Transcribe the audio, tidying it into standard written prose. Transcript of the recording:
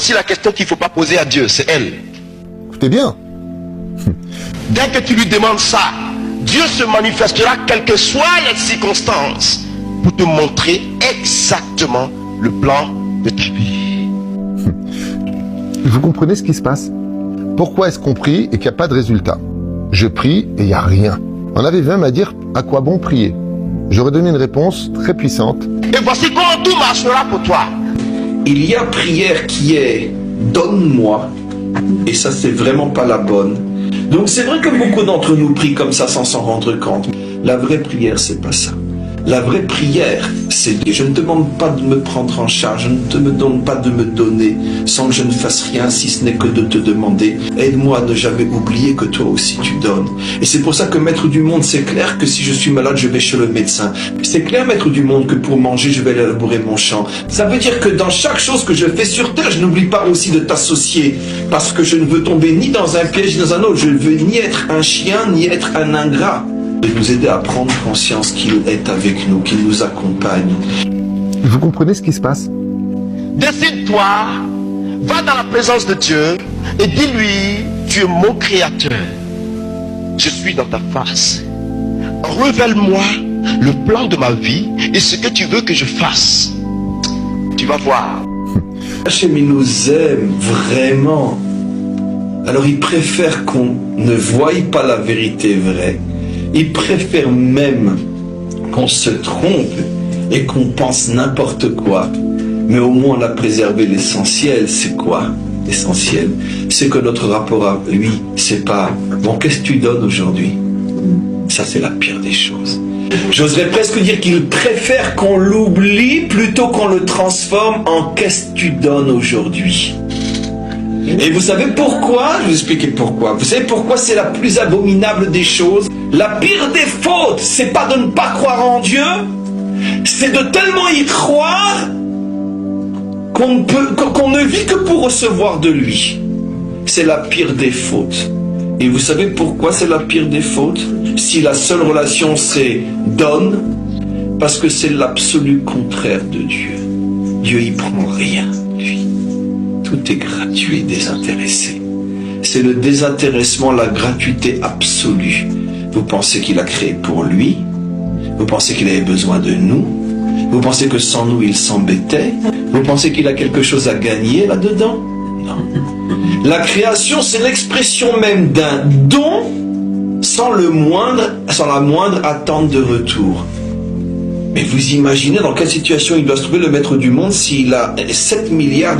Voici la question qu'il ne faut pas poser à Dieu, c'est elle. Écoutez bien. Dès que tu lui demandes ça, Dieu se manifestera quelles que soient les circonstances pour te montrer exactement le plan de ta vie. Vous comprenez ce qui se passe? Pourquoi est-ce qu'on prie et qu'il n'y a pas de résultat? Je prie et il n'y a rien. On avait même à dire à quoi bon prier. J'aurais donné une réponse très puissante. Et voici comment tout marchera pour toi. Il y a prière qui est « donne-moi » et ça c'est vraiment pas la bonne. Donc c'est vrai que beaucoup d'entre nous prient comme ça sans s'en rendre compte. La vraie prière c'est pas ça. La vraie prière, c'est « je ne te demande pas de me prendre en charge, je ne te demande pas de me donner sans que je ne fasse rien si ce n'est que de te demander. Aide-moi à ne jamais oublier que toi aussi tu donnes. » Et c'est pour ça que maître du monde, c'est clair que si je suis malade, je vais chez le médecin. C'est clair, maître du monde, que pour manger, je vais aller labourer mon champ. Ça veut dire que dans chaque chose que je fais sur terre, je n'oublie pas aussi de t'associer. Parce que je ne veux tomber ni dans un piège, ni dans un autre. Je ne veux ni être un chien, ni être un ingrat. De nous aider à prendre conscience qu'il est avec nous, qu'il nous accompagne. Vous comprenez ce qui se passe? Décide-toi, va dans la présence de Dieu et dis-lui, tu es mon créateur. Je suis dans ta face. Révèle-moi le plan de ma vie et ce que tu veux que je fasse. Tu vas voir. Hachem, il nous aime vraiment. Alors il préfère qu'on ne voie pas la vérité vraie. Il préfère même qu'on se trompe et qu'on pense n'importe quoi. Mais au moins on a préservé l'essentiel. C'est quoi l'essentiel? C'est que notre rapport à lui, c'est pas « bon, qu'est-ce que tu donnes aujourd'hui ?» Ça, c'est la pire des choses. J'oserais presque dire qu'il préfère qu'on l'oublie plutôt qu'on le transforme en « qu'est-ce que tu donnes aujourd'hui ?» Et vous savez pourquoi? Je vais vous expliquer pourquoi. Vous savez pourquoi c'est la plus abominable des choses? La pire des fautes, c'est pas de ne pas croire en Dieu, c'est de tellement y croire qu'on ne vit que pour recevoir de lui. C'est la pire des fautes. Et vous savez pourquoi c'est la pire des fautes? Si la seule relation c'est donne, parce que c'est l'absolu contraire de Dieu. Dieu y prend rien, lui. Tout est gratuit et désintéressé. C'est le désintéressement, la gratuité absolue. Vous pensez qu'il a créé pour lui? Vous pensez qu'il avait besoin de nous? Vous pensez que sans nous il s'embêtait? Vous pensez qu'il a quelque chose à gagner là-dedans? Non. La création, c'est l'expression même d'un don sans la moindre attente de retour. Mais vous imaginez dans quelle situation il doit se trouver le maître du monde s'il a 7 milliards